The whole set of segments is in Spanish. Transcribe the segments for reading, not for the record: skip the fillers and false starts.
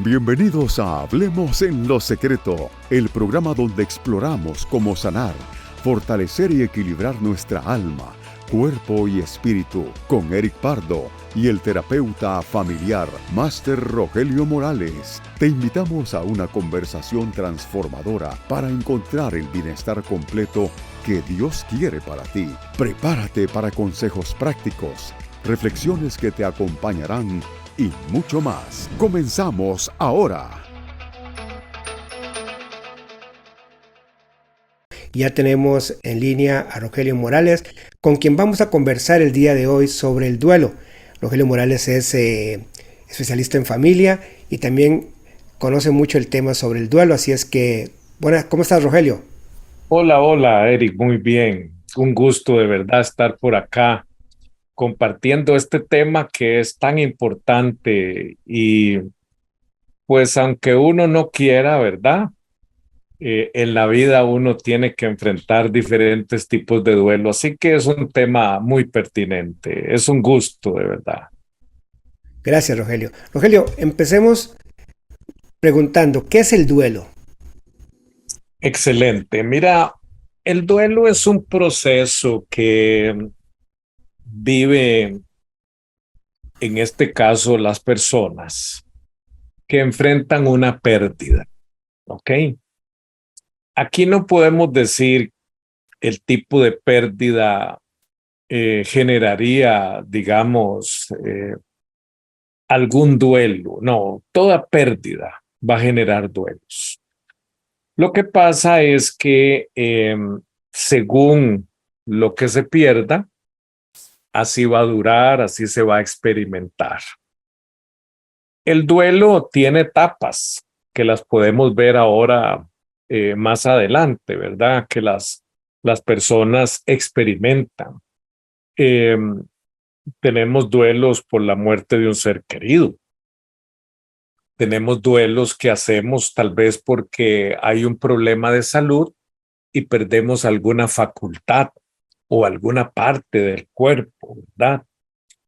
Bienvenidos a Hablemos en lo Secreto, el programa donde exploramos cómo sanar, fortalecer y equilibrar nuestra alma, cuerpo y espíritu, con Eric Pardo y el terapeuta familiar, Máster Rogelio Morales. Te invitamos a una conversación transformadora para encontrar el bienestar completo que Dios quiere para ti. Prepárate para consejos prácticos, reflexiones que te acompañarán y mucho más. Comenzamos ahora. Ya tenemos en línea a Rogelio Morales, con quien vamos a conversar el día de hoy sobre el duelo. Rogelio Morales es especialista en familia y también conoce mucho el tema sobre el duelo, así es que, bueno, ¿cómo estás, Rogelio? Hola, Eric, muy bien. Un gusto de verdad estar por acá compartiendo este tema que es tan importante y pues aunque uno no quiera, ¿verdad? En la vida uno tiene que enfrentar diferentes tipos de duelo, así que es un tema muy pertinente. Es un gusto de verdad. Gracias, Rogelio. Rogelio, empecemos preguntando, ¿qué es el duelo? Excelente. Mira, el duelo es un proceso que vive, en este caso, las personas que enfrentan una pérdida, ¿ok? Aquí no podemos decir el tipo de pérdida generaría, digamos, algún duelo. No, toda pérdida va a generar duelos. Lo que pasa es que según lo que se pierda, así va a durar, así se va a experimentar. El duelo tiene etapas que las podemos ver ahora más adelante, ¿verdad? Que las personas experimentan. Eh, tenemos duelos por la muerte de un ser querido. Tenemos duelos que hacemos tal vez porque hay un problema de salud y perdemos alguna facultad o alguna parte del cuerpo, ¿verdad?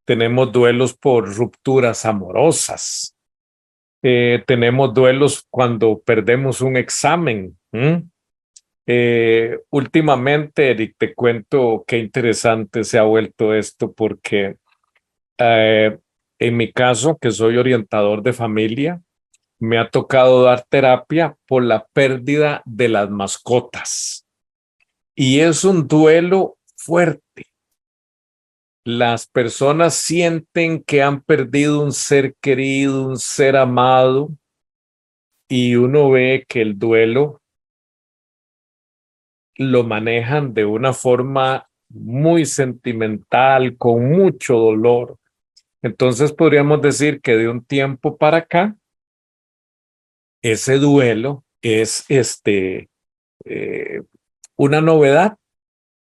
Tenemos duelos por rupturas amorosas. Tenemos duelos cuando perdemos un examen. Últimamente, Eric, te cuento qué interesante se ha vuelto esto porque eh, en mi caso, que soy orientador de familia, me ha tocado dar terapia por la pérdida de las mascotas y es un duelo fuerte. Las personas sienten que han perdido un ser querido, un ser amado, y uno ve que el duelo lo manejan de una forma muy sentimental, con mucho dolor. Entonces podríamos decir que de un tiempo para acá, ese duelo es eh, una novedad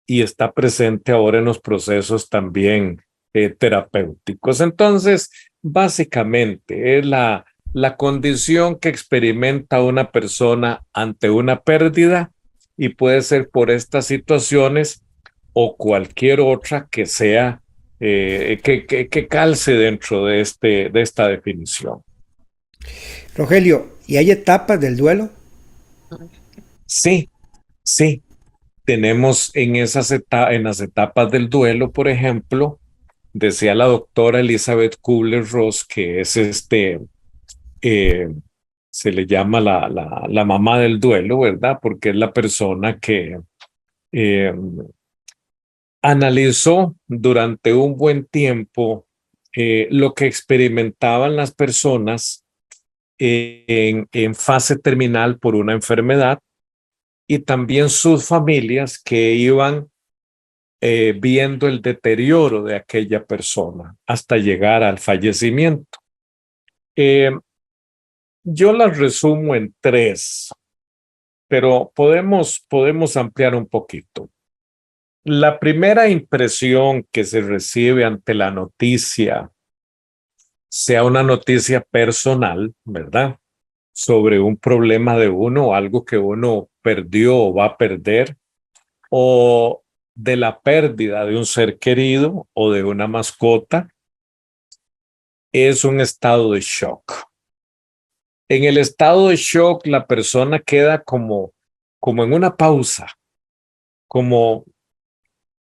y está presente ahora en los procesos también terapéuticos. Entonces, básicamente es la condición que experimenta una persona ante una pérdida y puede ser por estas situaciones o cualquier otra que sea, que calce dentro de esta definición. Rogelio, ¿y hay etapas del duelo? Sí, sí. Tenemos en las etapas del duelo, por ejemplo, decía la doctora Elizabeth Kubler-Ross, que es eh, se le llama la mamá del duelo, ¿verdad? Porque es la persona que eh, analizó durante un buen tiempo lo que experimentaban las personas en fase terminal por una enfermedad y también sus familias que iban viendo el deterioro de aquella persona hasta llegar al fallecimiento. Eh, yo las resumo en tres, pero podemos ampliar un poquito. La primera impresión que se recibe ante la noticia, sea una noticia personal, ¿verdad? Sobre un problema de uno, algo que uno perdió o va a perder, o de la pérdida de un ser querido o de una mascota, es un estado de shock. En el estado de shock, la persona queda como en una pausa, como,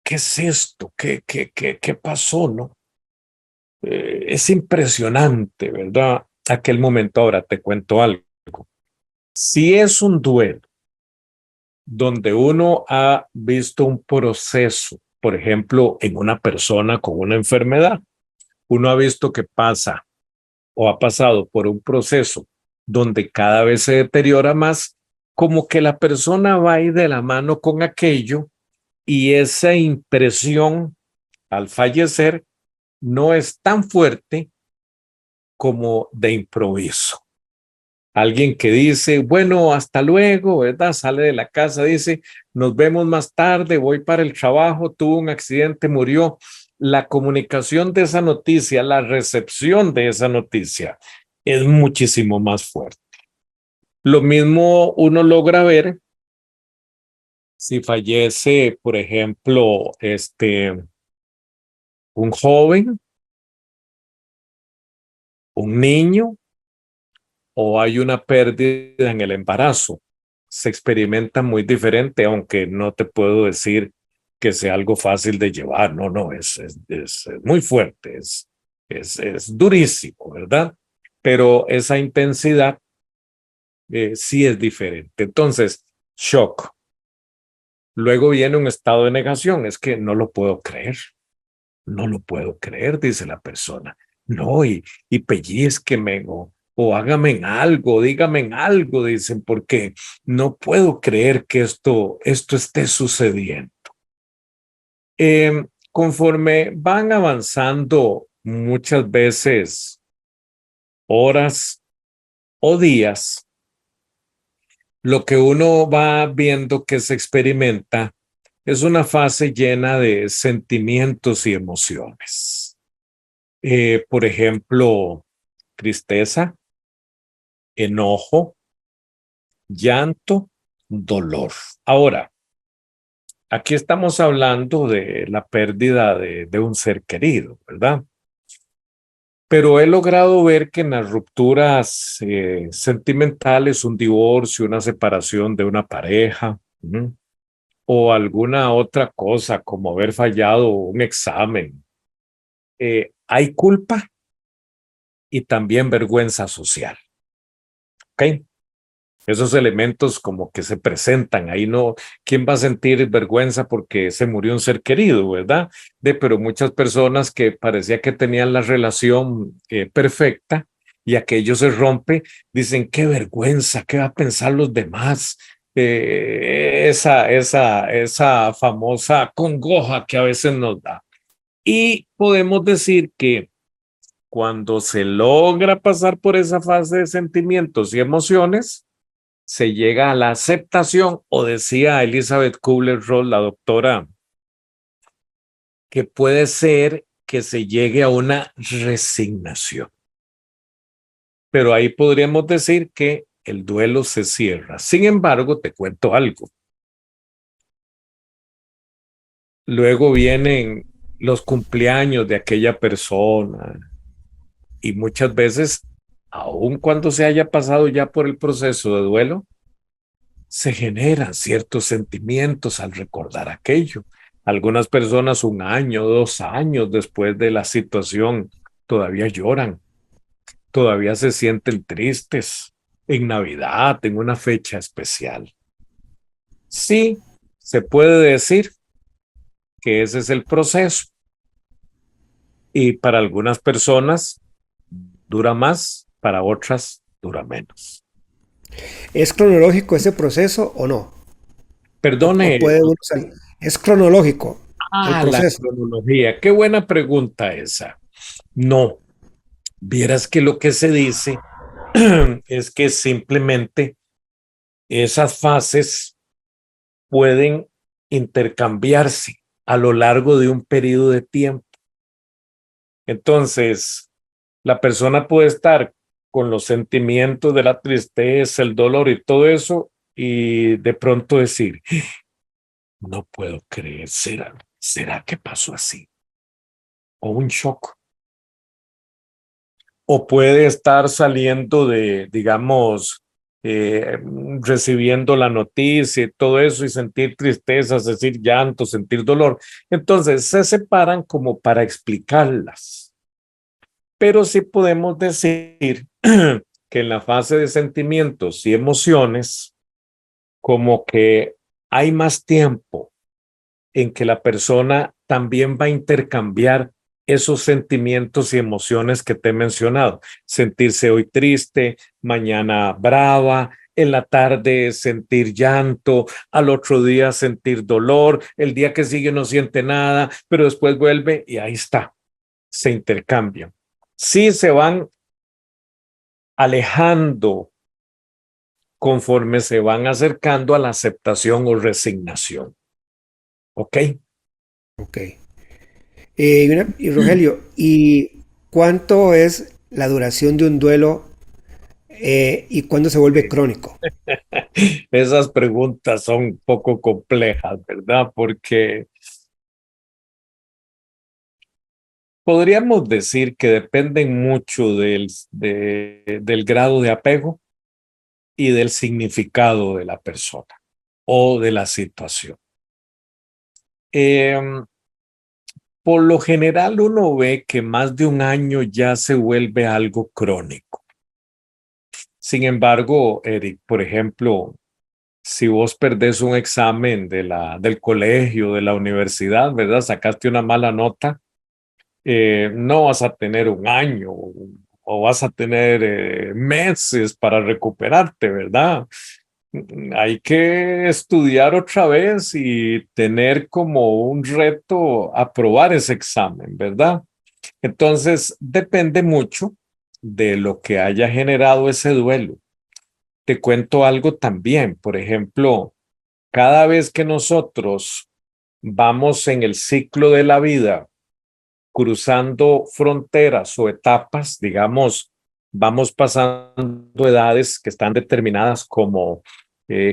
¿qué es esto? ¿Qué pasó, no? Es impresionante, ¿verdad? Aquel momento. Ahora te cuento algo. Si es un duelo donde uno ha visto un proceso, por ejemplo, en una persona con una enfermedad, uno ha visto que pasa o ha pasado por un proceso donde cada vez se deteriora más, como que la persona va a ir de la mano con aquello y esa impresión al fallecer no es tan fuerte como de improviso. Alguien que dice, bueno, hasta luego, ¿verdad? Sale de la casa, dice, nos vemos más tarde, voy para el trabajo, tuvo un accidente, murió. La comunicación de esa noticia, la recepción de esa noticia es muchísimo más fuerte. Lo mismo uno logra ver si fallece, por ejemplo, un joven, un niño, o hay una pérdida en el embarazo. Se experimenta muy diferente, aunque no te puedo decir que sea algo fácil de llevar. No, no, es muy fuerte, es durísimo, ¿verdad? Pero esa intensidad sí es diferente. Entonces, shock. Luego viene un estado de negación. Es que no lo puedo creer. No lo puedo creer, dice la persona. No, y pellizqueme o hágame en algo, dígame en algo, dicen, porque no puedo creer que esto esté sucediendo. Conforme van avanzando muchas veces horas o días, lo que uno va viendo que se experimenta es una fase llena de sentimientos y emociones. Por ejemplo, tristeza, enojo, llanto, dolor. Ahora, aquí estamos hablando de la pérdida de un ser querido, ¿verdad? Pero he logrado ver que en las rupturas sentimentales, un divorcio, una separación de una pareja, o alguna otra cosa como haber fallado un examen, hay culpa y también vergüenza social. ¿Ok? Esos elementos como que se presentan ahí, no, ¿quién va a sentir vergüenza porque se murió un ser querido, verdad? Pero muchas personas que parecía que tenían la relación perfecta y aquello se rompe, dicen, qué vergüenza, ¿qué va a pensar los demás? Esa famosa congoja que a veces nos da. Y podemos decir que cuando se logra pasar por esa fase de sentimientos y emociones, se llega a la aceptación, o decía Elizabeth Kubler-Ross, la doctora, que puede ser que se llegue a una resignación. Pero ahí podríamos decir que el duelo se cierra. Sin embargo, te cuento algo. Luego vienen los cumpleaños de aquella persona y muchas veces, aun cuando se haya pasado ya por el proceso de duelo, se generan ciertos sentimientos al recordar aquello. Algunas personas 1 año, 2 años después de la situación todavía lloran, todavía se sienten tristes en Navidad, en una fecha especial. Sí, se puede decir que ese es el proceso y para algunas personas dura más, para otras dura menos. ¿Es cronológico ese proceso o no? ¿O Perdone. puede uno salir? ¿Es cronológico el La proceso? cronología. Qué buena pregunta esa. No, vieras que lo que se dice es que simplemente esas fases pueden intercambiarse a lo largo de un periodo de tiempo. Entonces, la persona puede estar con los sentimientos de la tristeza, el dolor y todo eso, y de pronto decir, no puedo creer, ¿será que pasó así? O un shock. o puede estar saliendo de, digamos, recibiendo la noticia y todo eso y sentir tristeza, sentir llanto, sentir dolor. Entonces se separan como para explicarlas. Pero sí podemos decir que en la fase de sentimientos y emociones, como que hay más tiempo en que la persona también va a intercambiar esos sentimientos y emociones que te he mencionado. Sentirse hoy triste, mañana brava, en la tarde sentir llanto, al otro día sentir dolor, el día que sigue no siente nada, pero después vuelve y ahí está, se intercambian. Sí se van alejando conforme se van acercando a la aceptación o resignación. ¿Ok? Ok. Y Rogelio, ¿y cuánto es la duración de un duelo y cuándo se vuelve crónico? Esas preguntas son un poco complejas, ¿verdad? Porque podríamos decir que dependen mucho del grado de apego y del significado de la persona o de la situación. Eh, por lo general uno ve que más de un año ya se vuelve algo crónico. Sin embargo, Eric, por ejemplo, si vos perdés un examen del colegio, de la universidad, ¿verdad? Sacaste una mala nota, no vas a tener un año o vas a tener meses para recuperarte, ¿verdad? Hay que estudiar otra vez y tener como un reto aprobar ese examen, ¿verdad? Entonces, depende mucho de lo que haya generado ese duelo. Te cuento algo también, por ejemplo, cada vez que nosotros vamos en el ciclo de la vida cruzando fronteras o etapas, digamos, vamos pasando edades que están determinadas como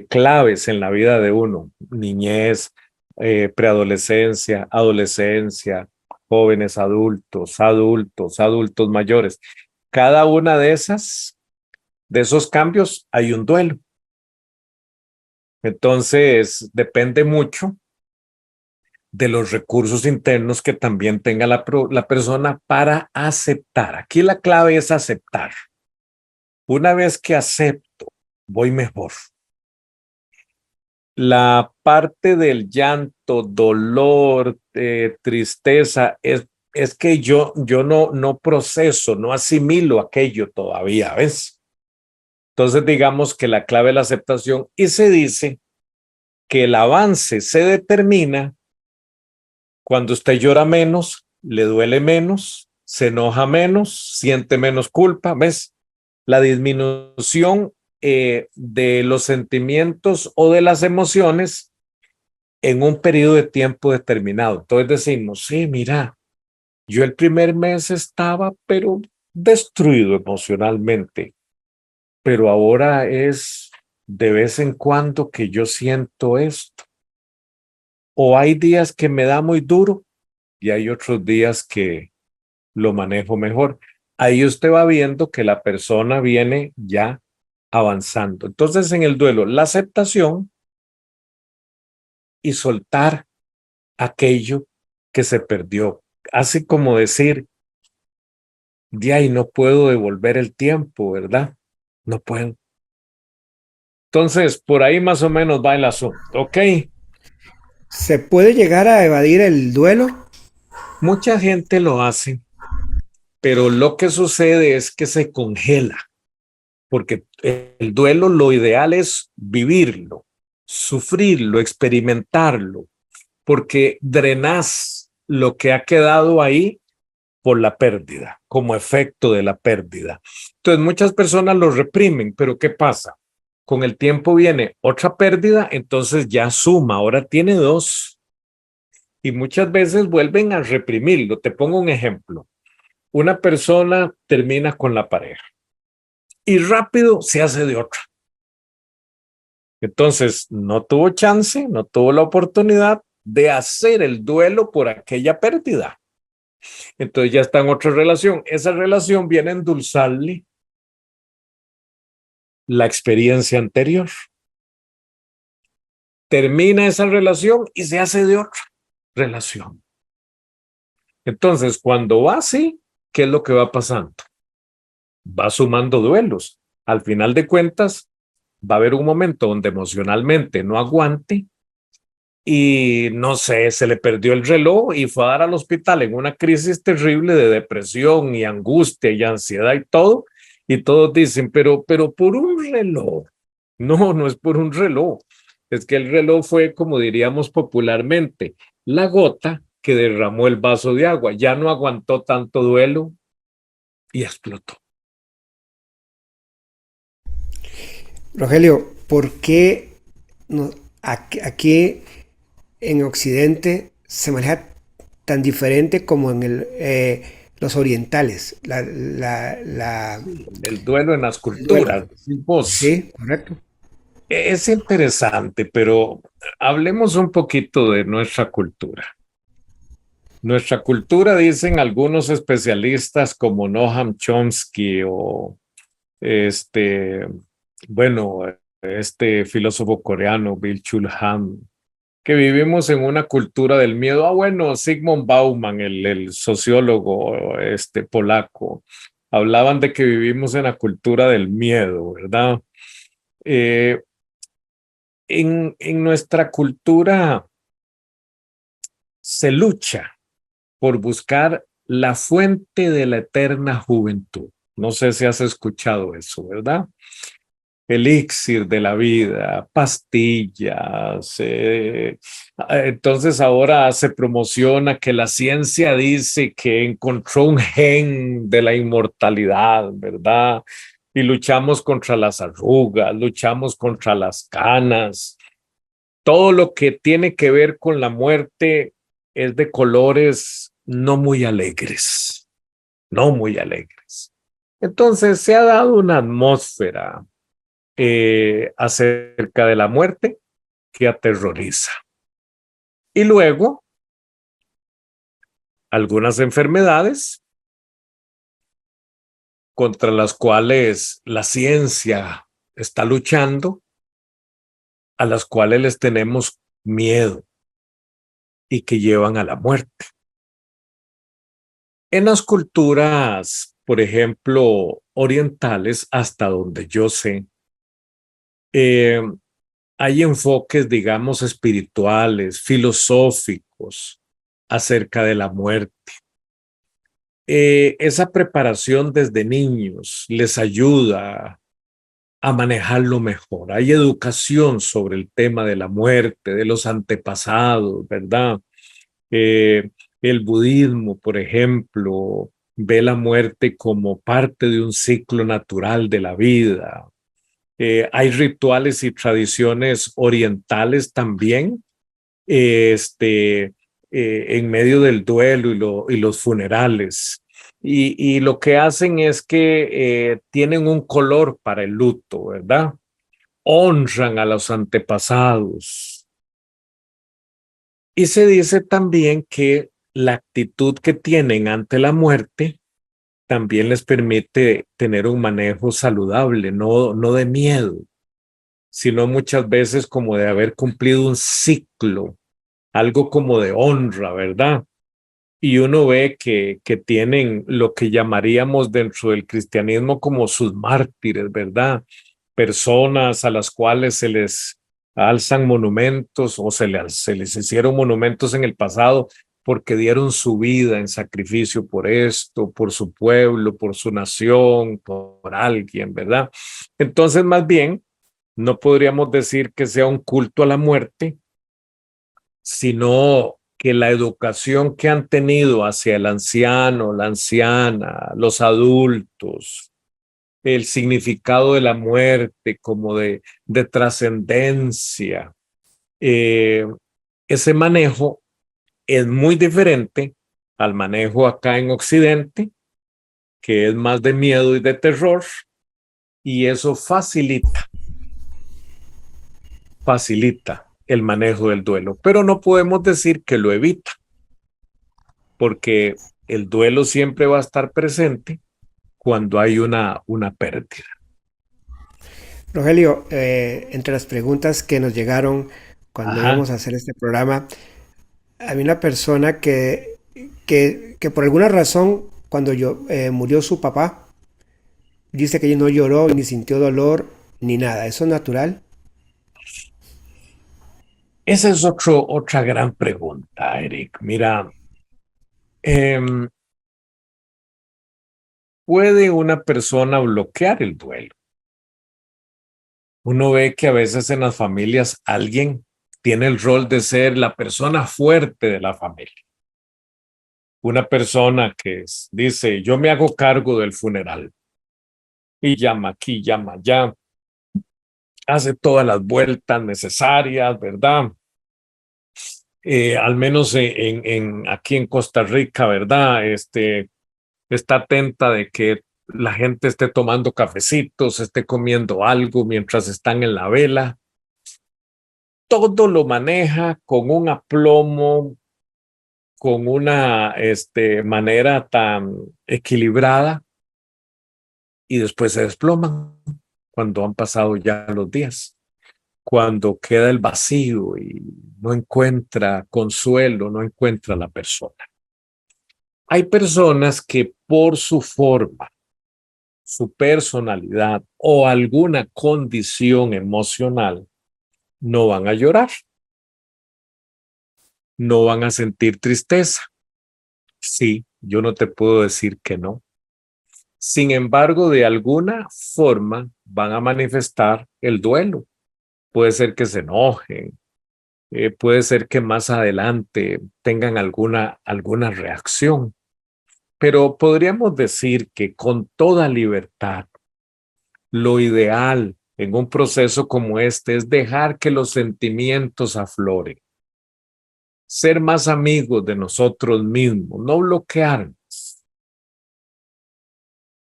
claves en la vida de uno, niñez, preadolescencia, adolescencia, jóvenes adultos, adultos mayores. Cada una de esos cambios hay un duelo. Entonces, depende mucho de los recursos internos que también tenga la persona para aceptar. Aquí la clave es aceptar. Una vez que acepto, voy mejor. La parte del llanto, dolor, tristeza, es que yo no proceso, no asimilo aquello todavía, ¿ves? Entonces digamos que la clave es la aceptación y se dice que el avance se determina cuando usted llora menos, le duele menos, se enoja menos, siente menos culpa, ¿ves? La disminución de los sentimientos o de las emociones en un periodo de tiempo determinado. Entonces decimos, sí, mira, yo el primer mes estaba, pero destruido emocionalmente, pero ahora es de vez en cuando que yo siento esto. O hay días que me da muy duro y hay otros días que lo manejo mejor. Ahí usted va viendo que la persona viene ya avanzando. Entonces, en el duelo, la aceptación y soltar aquello que se perdió. Así como decir, de ahí no puedo devolver el tiempo, ¿verdad? No puedo. Entonces, por ahí más o menos va el asunto, ¿ok? ¿Se puede llegar a evadir el duelo? Mucha gente lo hace, pero lo que sucede es que se congela. Porque el duelo lo ideal es vivirlo, sufrirlo, experimentarlo, porque drenás lo que ha quedado ahí por la pérdida, como efecto de la pérdida. Entonces muchas personas lo reprimen, pero ¿qué pasa? Con el tiempo viene otra pérdida, entonces ya suma, ahora tiene dos y muchas veces vuelven a reprimirlo. Te pongo un ejemplo. Una persona termina con la pareja y rápido se hace de otra. Entonces, no tuvo chance, no tuvo la oportunidad de hacer el duelo por aquella pérdida. Entonces ya está en otra relación. Esa relación viene a endulzarle la experiencia anterior. Termina esa relación y se hace de otra relación. Entonces, cuando va así, ¿qué es lo que va pasando? Va sumando duelos. Al final de cuentas, va a haber un momento donde emocionalmente no aguante y no sé, se le perdió el reloj y fue a dar al hospital en una crisis terrible de depresión y angustia y ansiedad y todo. Y todos dicen, pero por un reloj. No, no es por un reloj. Es que el reloj fue, como diríamos popularmente, la gota que derramó el vaso de agua. Ya no aguantó tanto duelo y explotó. Rogelio, ¿por qué aquí en Occidente se maneja tan diferente como en los orientales? El duelo en las El duelo. culturas, decís vos. Sí, correcto. Es interesante, pero hablemos un poquito de nuestra cultura. Nuestra cultura, dicen algunos especialistas como Noam Chomsky o este, bueno, este filósofo coreano, Byung-Chul Han, que vivimos en una cultura del miedo. Ah, bueno, Zygmunt Bauman, el sociólogo polaco, hablaban de que vivimos en la cultura del miedo, ¿verdad? Eh, en nuestra cultura se lucha por buscar la fuente de la eterna juventud. No sé si has escuchado eso, ¿verdad? Elixir de la vida, pastillas. Entonces ahora se promociona que la ciencia dice que encontró un gen de la inmortalidad, ¿verdad? Y luchamos contra las arrugas, luchamos contra las canas. Todo lo que tiene que ver con la muerte es de colores no muy alegres, no muy alegres. Entonces se ha dado una atmósfera acerca de la muerte que aterroriza. Y luego, algunas enfermedades contra las cuales la ciencia está luchando, a las cuales les tenemos miedo y que llevan a la muerte. En las culturas, por ejemplo, orientales, hasta donde yo sé, eh, hay enfoques, digamos, espirituales, filosóficos acerca de la muerte. Esa preparación desde niños les ayuda a manejarlo mejor. Hay educación sobre el tema de la muerte, de los antepasados, ¿verdad? Eh, el budismo, por ejemplo, ve la muerte como parte de un ciclo natural de la vida. Hay rituales y tradiciones orientales también, en medio del duelo y los funerales. Y lo que hacen es que tienen un color para el luto, ¿verdad? Honran a los antepasados. Y se dice también que la actitud que tienen ante la muerte también les permite tener un manejo saludable, no de miedo, sino muchas veces como de haber cumplido un ciclo, algo como de honra, ¿verdad? Y uno ve que tienen lo que llamaríamos dentro del cristianismo como sus mártires, ¿verdad? Personas a las cuales se les alzan monumentos o se les hicieron monumentos en el pasado porque dieron su vida en sacrificio por esto, por su pueblo, por su nación, por alguien, ¿verdad? Entonces, más bien, no podríamos decir que sea un culto a la muerte, sino que la educación que han tenido hacia el anciano, la anciana, los adultos, el significado de la muerte como de trascendencia, ese manejo es muy diferente al manejo acá en Occidente, que es más de miedo y de terror, y eso facilita el manejo del duelo, pero no podemos decir que lo evita, porque el duelo siempre va a estar presente cuando hay una pérdida. Rogelio, entre las preguntas que nos llegaron cuando Ajá. íbamos a hacer este programa, había una persona que por alguna razón, cuando murió su papá, dice que ella no lloró ni sintió dolor ni nada. ¿Eso es natural? Esa es otra gran pregunta, Eric. Mira, em, ¿puede una persona bloquear el duelo? Uno ve que a veces en las familias alguien tiene el rol de ser la persona fuerte de la familia. Una persona que dice, yo me hago cargo del funeral y llama aquí, llama allá, hace todas las vueltas necesarias, ¿verdad? Al menos aquí en Costa Rica, ¿verdad? Está atenta de que la gente esté tomando cafecitos, esté comiendo algo mientras están en la vela. Todo lo maneja con un aplomo, con una manera tan equilibrada y después se desploman cuando han pasado ya los días, cuando queda el vacío y no encuentra consuelo, no encuentra la persona. Hay personas que por su forma, su personalidad o alguna condición emocional no van a llorar, no van a sentir tristeza. Sí, yo no te puedo decir que no. Sin embargo, de alguna forma van a manifestar el duelo. Puede ser que se enojen, puede ser que más adelante tengan alguna reacción, pero podríamos decir que con toda libertad, lo ideal en un proceso como este es dejar que los sentimientos afloren, ser más amigos de nosotros mismos, no bloquearnos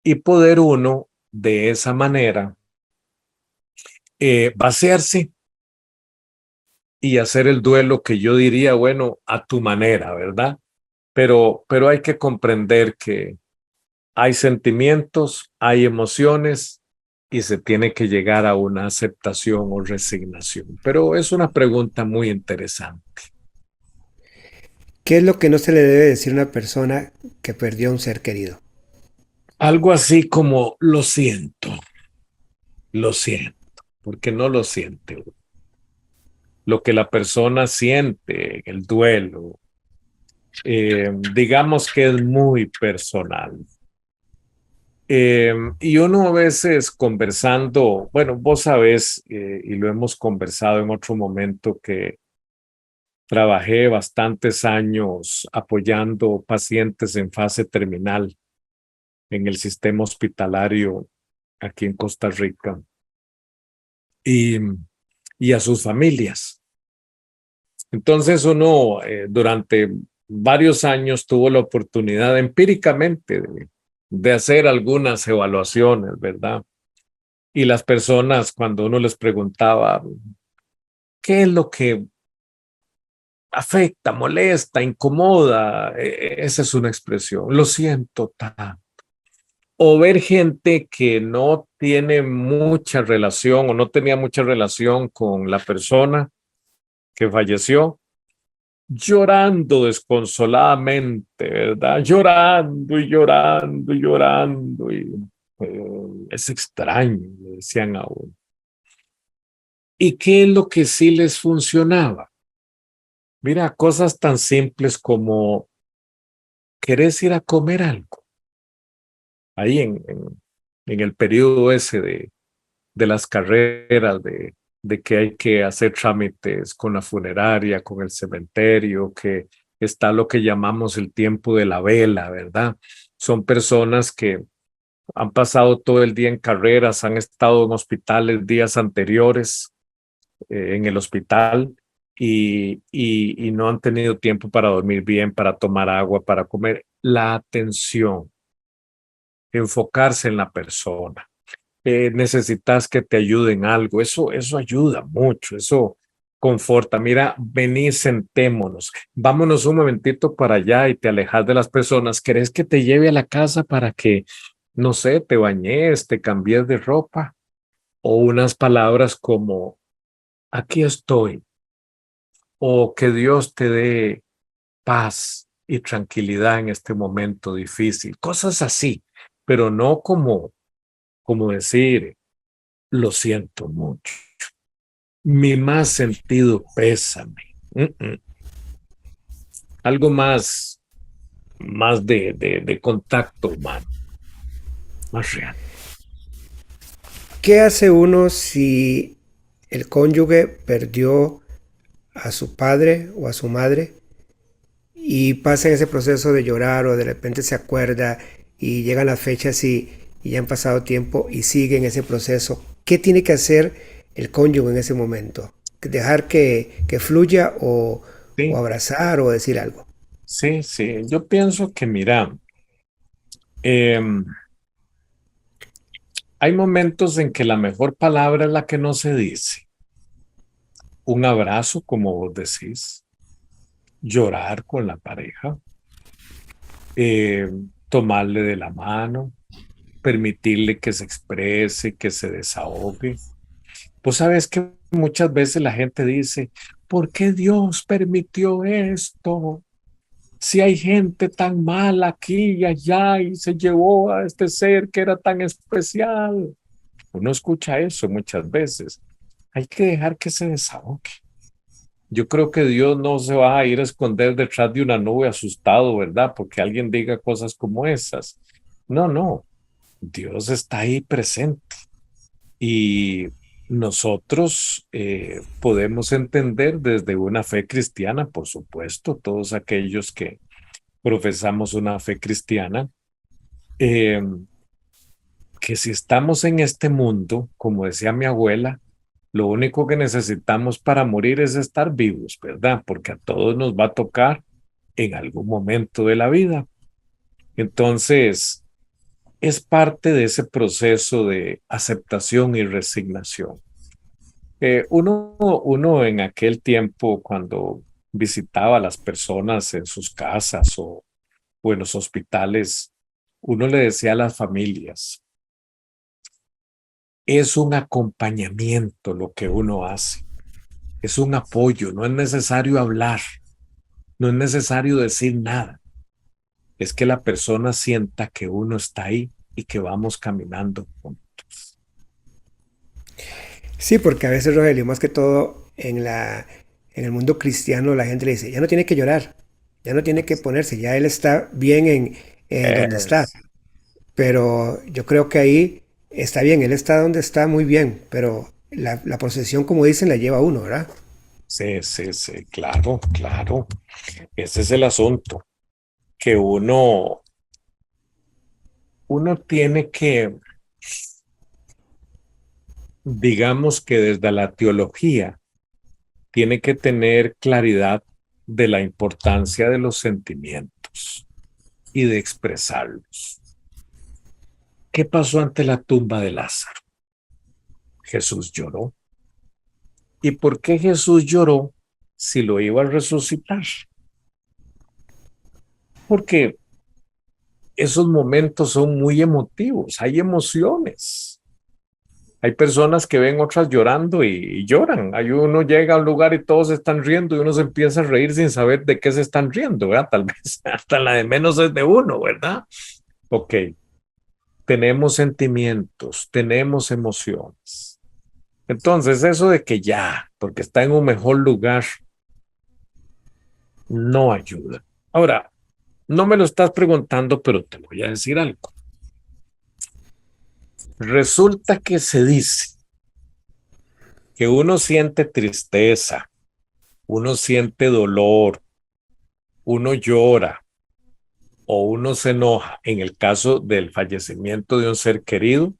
y poder uno de esa manera vaciarse y hacer el duelo que yo diría, bueno, a tu manera, ¿verdad? Pero hay que comprender que hay sentimientos, hay emociones y se tiene que llegar a una aceptación o resignación. Pero es una pregunta muy interesante. ¿Qué es lo que no se le debe decir a una persona que perdió a un ser querido? Algo así como lo siento, porque no lo siente. Lo que la persona siente, el duelo, digamos que es muy personal. Y uno a veces conversando, bueno, vos sabés, y lo hemos conversado en otro momento, que trabajé bastantes años apoyando pacientes en fase terminal en el sistema hospitalario aquí en Costa Rica y, y a sus familias. Entonces uno durante varios años tuvo la oportunidad empíricamente de hacer algunas evaluaciones, ¿verdad? Y las personas, cuando uno les preguntaba, ¿qué es lo que afecta, molesta, incomoda? Esa es una expresión. Lo siento tanto. O ver gente que no tiene mucha relación o no tenía mucha relación con la persona que falleció, llorando desconsoladamente, ¿verdad? Llorando y llorando y llorando. Es extraño, le decían a uno. ¿Y qué es lo que sí les funcionaba? Mira, cosas tan simples como, ¿querés ir a comer algo? Ahí en el periodo ese de las carreras, de que hay que hacer trámites con la funeraria, con el cementerio, que está lo que llamamos el tiempo de la vela, ¿verdad? Son personas que han pasado todo el día en carreras, han estado en hospitales días anteriores, en el hospital, y no han tenido tiempo para dormir bien, para tomar agua, para comer. La atención, enfocarse en la persona. Necesitas que te ayuden algo, eso ayuda mucho, eso conforta. Mira, vení, sentémonos. Vámonos un momentito para allá y te alejas de las personas. ¿Querés que te lleve a la casa para que, no sé, te bañes, te cambies de ropa? O unas palabras como, aquí estoy. O que Dios te dé paz y tranquilidad en este momento difícil. Cosas así, pero no como decir, lo siento mucho. Mi más sentido pésame. Algo más de contacto humano, más real. ¿Qué hace uno si el cónyuge perdió a su padre o a su madre y pasa en ese proceso de llorar o de repente se acuerda y llegan las fechas y ya han pasado tiempo y sigue en ese proceso? ¿Qué tiene que hacer el cónyuge en ese momento? ¿Dejar que fluya o Sí, abrazar o decir algo? sí, sí. Yo pienso que, mira, em, hay momentos en que la mejor palabra es la que no se dice. Un abrazo, como vos decís, llorar con la pareja, tomarle de la mano, permitirle que se exprese, que se desahogue. Pues sabes que muchas veces la gente dice, ¿por qué Dios permitió esto? Si hay gente tan mala aquí y allá y se llevó a este ser que era tan especial. Uno escucha eso muchas veces. Hay que dejar que se desahogue. Yo creo que Dios no se va a ir a esconder detrás de una nube asustado, ¿verdad? Porque alguien diga cosas como esas. No, no. Dios está ahí presente y nosotros podemos entender desde una fe cristiana, por supuesto, todos aquellos que profesamos una fe cristiana, eh, que si estamos en este mundo, como decía mi abuela, lo único que necesitamos para morir es estar vivos, ¿verdad? Porque a todos nos va a tocar en algún momento de la vida. Entonces, es parte de ese proceso de aceptación y resignación. Uno en aquel tiempo, cuando visitaba a las personas en sus casas o en los hospitales, uno le decía a las familias, es un acompañamiento lo que uno hace, es un apoyo, no es necesario hablar, no es necesario decir nada, es que la persona sienta que uno está ahí y que vamos caminando juntos. Sí, porque a veces, Rogelio, más que todo en el mundo cristiano, la gente le dice, ya no tiene que llorar, ya no tiene que ponerse, ya él está bien en donde está. Es, Pero yo creo que ahí está bien, él está donde está muy bien, pero la procesión, como dicen, la lleva uno, ¿verdad? sí, sí, sí, claro, claro. Ese es el asunto, que uno tiene que, digamos que desde la teología, tiene que tener claridad de la importancia de los sentimientos y de expresarlos. ¿Qué pasó ante la tumba de Lázaro? Jesús lloró. ¿Y por qué Jesús lloró si lo iba a resucitar? Porque esos momentos son muy emotivos, hay emociones. Hay personas que ven otras llorando y lloran. Hay uno llega a un lugar y todos están riendo y uno se empieza a reír sin saber de qué se están riendo, ¿verdad? Tal vez hasta la de menos es de uno, ¿verdad? Ok, tenemos sentimientos, tenemos emociones. Entonces, eso de que ya, porque está en un mejor lugar, no ayuda. Ahora, no me lo estás preguntando, pero te voy a decir algo. Resulta que se dice que uno siente tristeza, uno siente dolor, uno llora o uno se enoja en el caso del fallecimiento de un ser querido,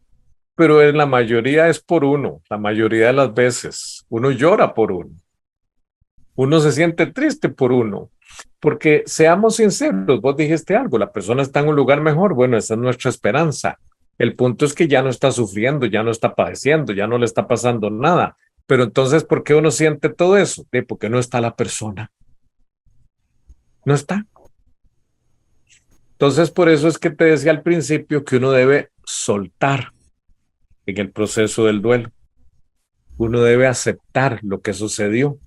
pero en la mayoría es por uno, la mayoría de las veces uno llora por uno, uno se siente triste por uno, porque seamos sinceros, vos dijiste algo, la persona está en un lugar mejor, bueno, esa es nuestra esperanza. El punto es que ya no está sufriendo, ya no está padeciendo, ya no le está pasando nada. Pero entonces, ¿por qué uno siente todo eso? Porque no está la persona. No está. Entonces, por eso es que te decía al principio que uno debe soltar en el proceso del duelo. Uno debe aceptar lo que sucedió.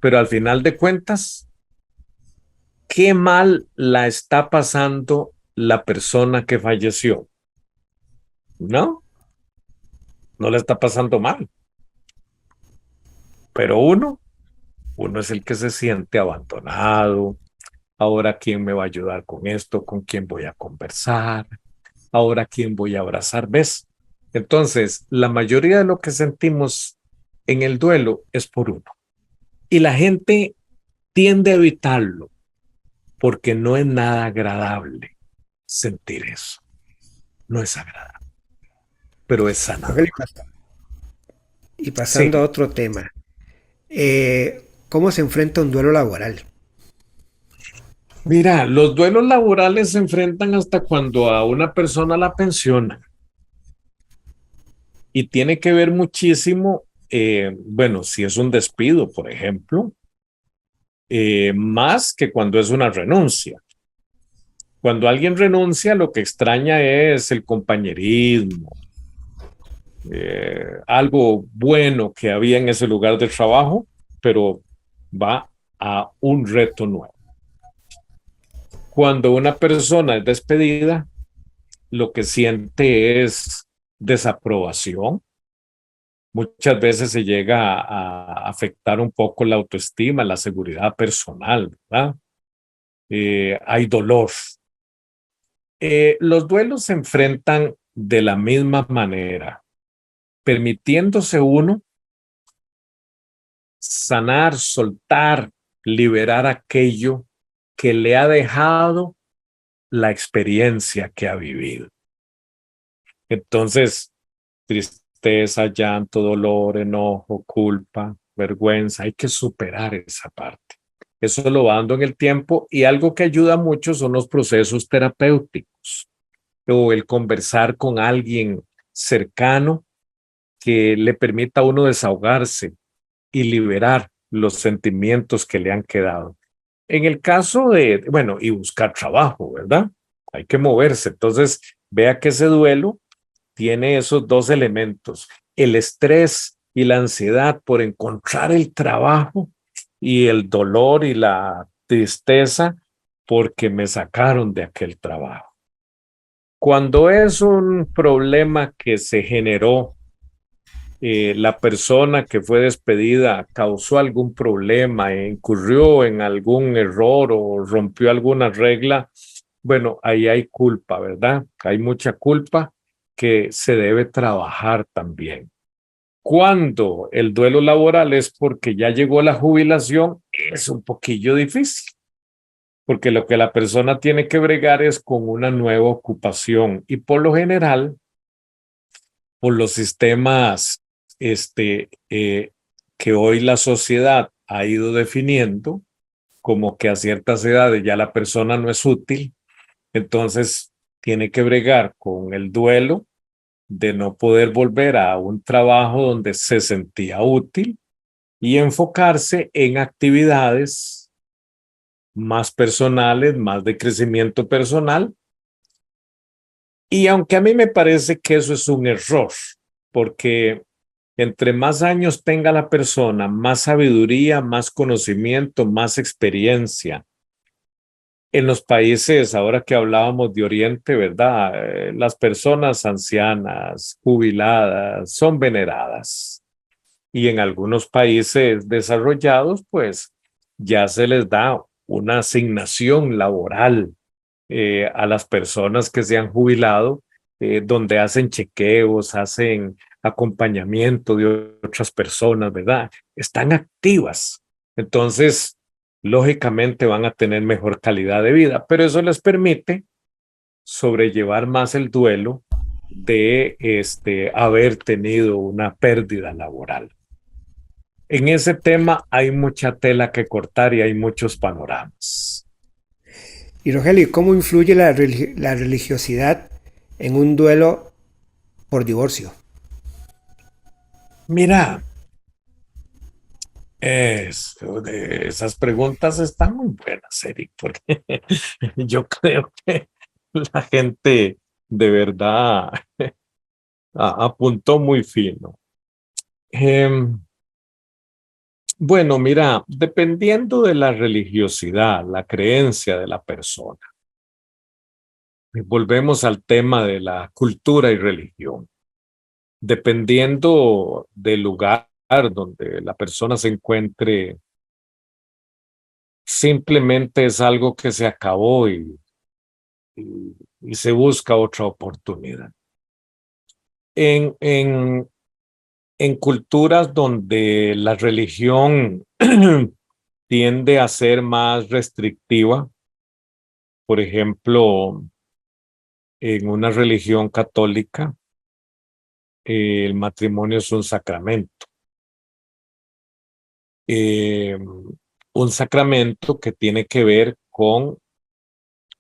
Pero al final de cuentas, ¿qué mal la está pasando la persona que falleció? No, no le está pasando mal. Pero uno es el que se siente abandonado. Ahora, ¿quién me va a ayudar con esto? ¿Con quién voy a conversar? Ahora, ¿quién voy a abrazar? ¿Ves? Entonces, la mayoría de lo que sentimos en el duelo es por uno. Y la gente tiende a evitarlo porque no es nada agradable sentir eso. No es agradable, pero es sanador. Rogelio, y pasando Sí, a otro tema, ¿cómo se enfrenta un duelo laboral? mira, los duelos laborales se enfrentan hasta cuando a una persona la pensionan y tiene que ver muchísimo, bueno, si es un despido, por ejemplo, más que cuando es una renuncia. Cuando alguien renuncia, lo que extraña es el compañerismo, algo bueno que había en ese lugar de trabajo, pero va a un reto nuevo. Cuando una persona es despedida, lo que siente es desaprobación. Muchas veces se llega a afectar un poco la autoestima, la seguridad personal, ¿verdad? Hay dolor. Los duelos se enfrentan de la misma manera, permitiéndose uno sanar, soltar, liberar aquello que le ha dejado la experiencia que ha vivido. Entonces, tristeza, llanto, dolor, enojo, culpa, vergüenza, hay que superar esa parte. Eso lo va dando en el tiempo y algo que ayuda mucho son los procesos terapéuticos o el conversar con alguien cercano que le permita a uno desahogarse y liberar los sentimientos que le han quedado. En el caso de, bueno, y buscar trabajo, ¿verdad? Hay que moverse. Entonces, vea que ese duelo tiene esos dos elementos, el estrés y la ansiedad por encontrar el trabajo y el dolor y la tristeza porque me sacaron de aquel trabajo. Cuando es un problema que se generó, la persona que fue despedida causó algún problema, incurrió en algún error o rompió alguna regla, bueno, ahí hay culpa, ¿verdad? Hay mucha culpa que se debe trabajar también. Cuando el duelo laboral es porque ya llegó la jubilación, es un poquillo difícil, porque lo que la persona tiene que bregar es con una nueva ocupación y por lo general, por los sistemas que hoy la sociedad ha ido definiendo, como que a ciertas edades ya la persona no es útil, entonces tiene que bregar con el duelo de no poder volver a un trabajo donde se sentía útil y enfocarse en actividades más personales, más de crecimiento personal. Y aunque a mí me parece que eso es un error, porque entre más años tenga la persona, más sabiduría, más conocimiento, más experiencia. En los países, ahora que hablábamos de Oriente, ¿verdad? Las personas ancianas, jubiladas, son veneradas. Y en algunos países desarrollados, pues ya se les da una asignación laboral a las personas que se han jubilado, donde hacen chequeos, hacen acompañamiento de otras personas, ¿verdad? Están activas. Entonces, lógicamente van a tener mejor calidad de vida, pero eso les permite sobrellevar más el duelo de haber tenido una pérdida laboral. En ese tema hay mucha tela que cortar y hay muchos panoramas. Y Rogelio, ¿cómo influye la religiosidad en un duelo por divorcio? Mira, Esas preguntas están muy buenas, Eric, porque yo creo que la gente de verdad apuntó muy fino. Em, bueno, mira, dependiendo de la religiosidad, la creencia de la persona, volvemos al tema de la cultura y religión. Dependiendo del lugar donde la persona se encuentre, simplemente es algo que se acabó y se busca otra oportunidad. En, en, en culturas donde la religión tiende a ser más restrictiva, por ejemplo, en una religión católica, el matrimonio es un sacramento. Eh, un sacramento que tiene que ver con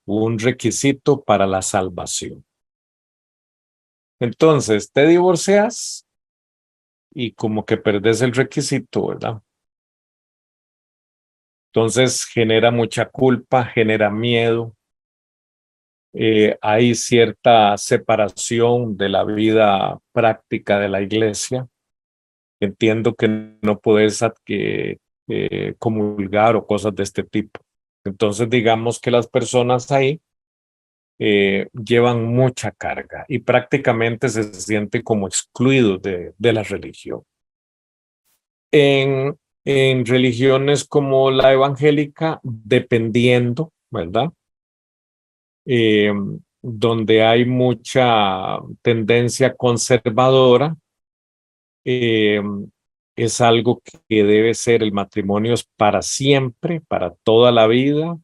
un requisito para la salvación. Entonces, te divorcias y como que perdés el requisito, ¿verdad? Entonces genera mucha culpa, genera miedo, hay cierta separación de la vida práctica de la iglesia. Entiendo que no puedes comulgar o cosas de este tipo. Entonces digamos que las personas ahí llevan mucha carga y prácticamente se sienten como excluidos de la religión. En religiones como la evangélica, dependiendo, ¿verdad? Eh, donde hay mucha tendencia conservadora, eh, es algo que debe ser, el matrimonio es para siempre, para toda la vida.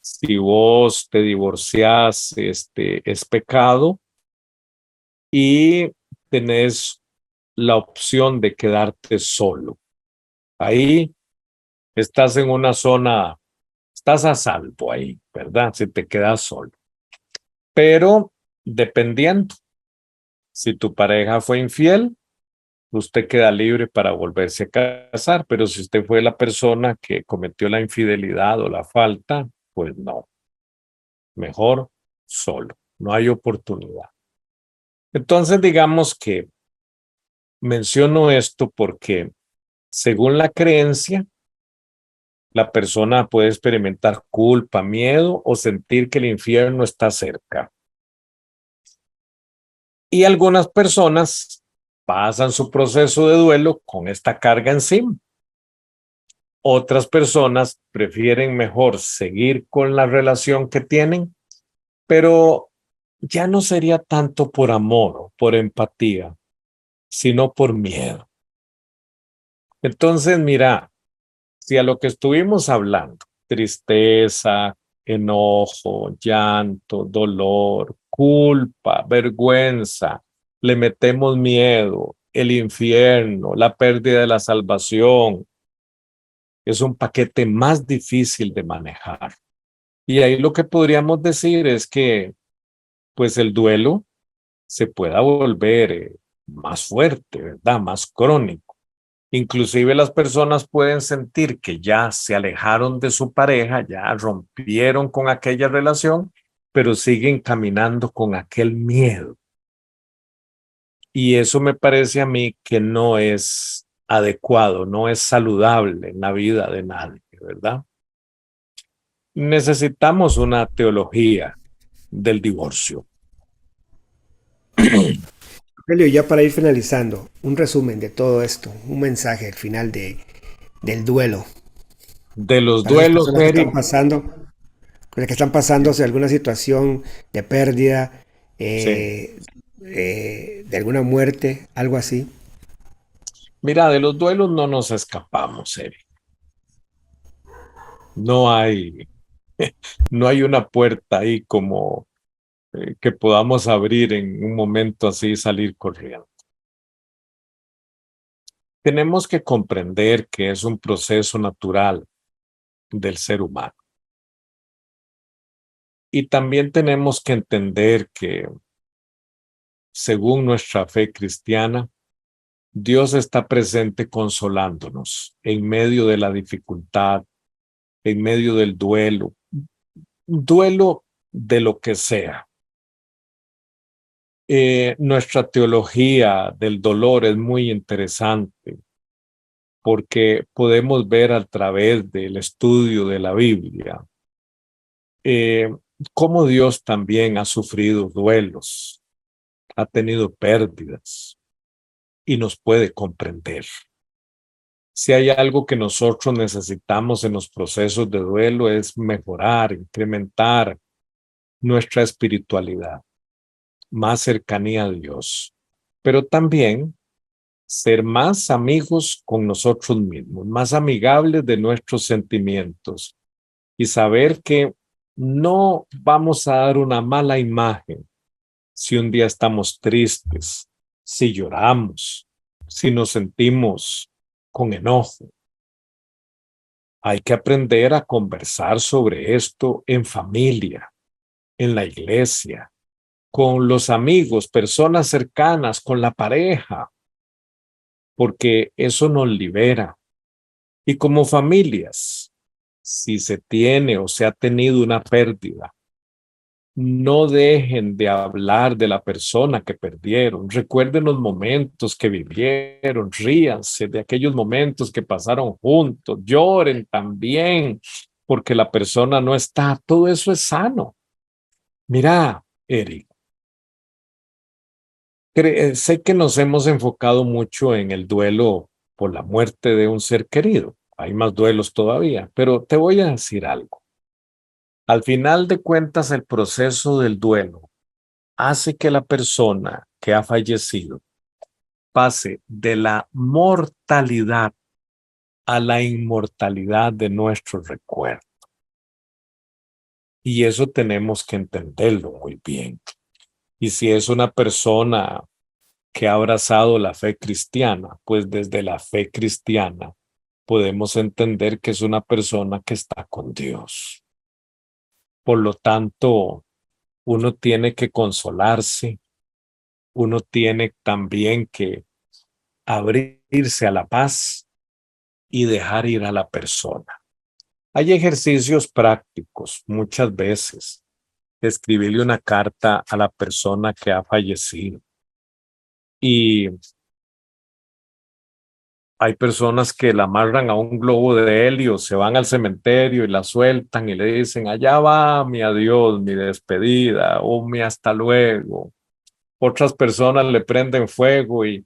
Si vos te divorciás, es pecado y tenés la opción de quedarte solo. Ahí estás en una zona, estás a salvo ahí, ¿verdad? Si te quedas solo. Pero dependiendo, si tu pareja fue infiel, usted queda libre para volverse a casar, pero si usted fue la persona que cometió la infidelidad o la falta, pues no, mejor solo, no hay oportunidad. Entonces digamos que menciono esto porque según la creencia, la persona puede experimentar culpa, miedo o sentir que el infierno está cerca. Y algunas personas pasan su proceso de duelo con esta carga encima. Otras personas prefieren mejor seguir con la relación que tienen, pero ya no sería tanto por amor o por empatía, sino por miedo. Entonces, mira, si a lo que estuvimos hablando, tristeza, enojo, llanto, dolor, culpa, vergüenza, le metemos miedo, el infierno, la pérdida de la salvación, es un paquete más difícil de manejar. Y ahí lo que podríamos decir es que, pues el duelo se pueda volver más fuerte, ¿verdad? Más crónico. Inclusive las personas pueden sentir que ya se alejaron de su pareja, ya rompieron con aquella relación, pero siguen caminando con aquel miedo. Y eso me parece a mí que no es adecuado, no es saludable en la vida de nadie, ¿verdad? Necesitamos una teología del divorcio. Rogelio, ya para ir finalizando, un resumen de todo esto, un mensaje al final del duelo. De los Para esas duelos, personas Eric, que están pasándose alguna situación de pérdida, sí. de alguna muerte, algo así. Mira, de los duelos no nos escapamos, Eric. No hay, no hay una puerta ahí como que podamos abrir en un momento así y salir corriendo. Tenemos que comprender que es un proceso natural del ser humano. Y también tenemos que entender que, según nuestra fe cristiana, Dios está presente consolándonos en medio de la dificultad, en medio del duelo de lo que sea. Nuestra teología del dolor es muy interesante porque podemos ver a través del estudio de la Biblia cómo Dios también ha sufrido duelos, ha tenido pérdidas y nos puede comprender. Si hay algo que nosotros necesitamos en los procesos de duelo es mejorar, incrementar nuestra espiritualidad, más cercanía a Dios, pero también ser más amigos con nosotros mismos, más amigables de nuestros sentimientos y saber que no vamos a dar una mala imagen si un día estamos tristes, si lloramos, si nos sentimos con enojo. Hay que aprender a conversar sobre esto en familia, en la iglesia, con los amigos, personas cercanas, con la pareja, porque eso nos libera. Y como familias, si se tiene o se ha tenido una pérdida, no dejen de hablar de la persona que perdieron. Recuerden los momentos que vivieron, ríanse de aquellos momentos que pasaron juntos, lloren también, porque la persona no está. Todo eso es sano. Mira, Eric, sé que nos hemos enfocado mucho en el duelo por la muerte de un ser querido. Hay más duelos todavía, pero te voy a decir algo. Al final de cuentas, el proceso del duelo hace que la persona que ha fallecido pase de la mortalidad a la inmortalidad de nuestro recuerdo. Y eso tenemos que entenderlo muy bien. Y si es una persona que ha abrazado la fe cristiana, pues desde la fe cristiana podemos entender que es una persona que está con Dios. Por lo tanto, uno tiene que consolarse, uno tiene también que abrirse a la paz y dejar ir a la persona. Hay ejercicios prácticos, muchas veces, escribirle una carta a la persona que ha fallecido. Y hay personas que la amarran a un globo de helio, se van al cementerio y la sueltan y le dicen, allá va mi adiós, mi despedida o mi hasta luego. Otras personas le prenden fuego y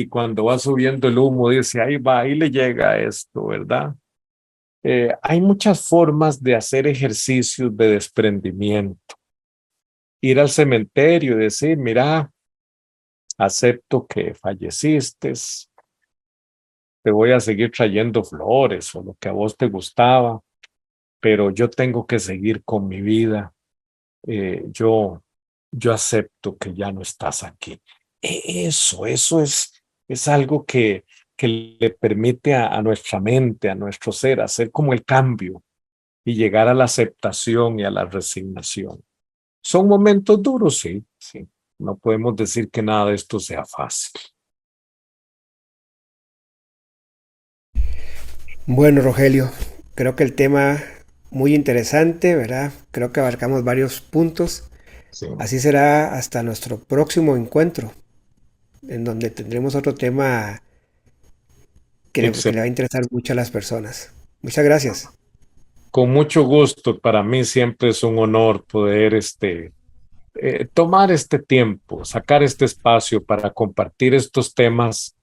cuando va subiendo el humo dice, ahí va, ahí le llega esto, ¿verdad? Hay muchas formas de hacer ejercicios de desprendimiento. Ir al cementerio y decir, mira, acepto que falleciste, te voy a seguir trayendo flores o lo que a vos te gustaba, pero yo tengo que seguir con mi vida. Yo acepto que ya no estás aquí. Eso es algo que le permite a nuestra mente, a nuestro ser, hacer como el cambio y llegar a la aceptación y a la resignación. ¿Son momentos duros? Sí, sí. No podemos decir que nada de esto sea fácil. Bueno, Rogelio, creo que el tema muy interesante, ¿verdad? Creo que abarcamos varios puntos. Sí. Así será hasta nuestro próximo encuentro, en donde tendremos otro tema que le va a interesar mucho a las personas. Muchas gracias. Con mucho gusto. Para mí siempre es un honor poder tomar este tiempo, sacar este espacio para compartir estos temas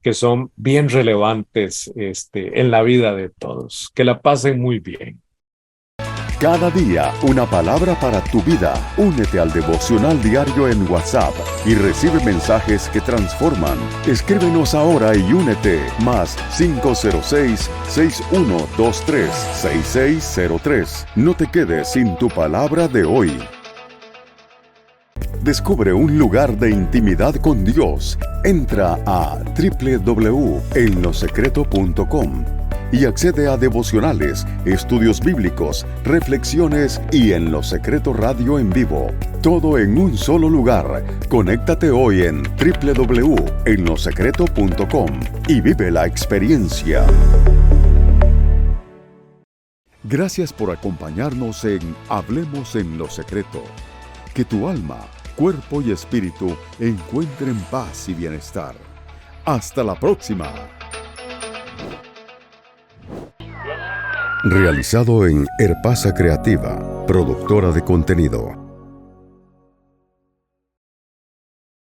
que son bien relevantes en la vida de todos. Que la pasen muy bien. Cada día una palabra para tu vida. Únete al devocional diario en WhatsApp y recibe mensajes que transforman. Escríbenos ahora y únete. Más 506-6123-6603. No te quedes sin tu palabra de hoy. Descubre un lugar de intimidad con Dios. Entra a www.enlosecreto.com. y accede a devocionales, estudios bíblicos, reflexiones y En lo Secreto Radio en vivo. Todo en un solo lugar. Conéctate hoy en www.enlosecreto.com y vive la experiencia. Gracias por acompañarnos en Hablemos en lo Secreto. Que tu alma, cuerpo y espíritu encuentren paz y bienestar. Hasta la próxima. Realizado en Herpasa Creativa, productora de contenido.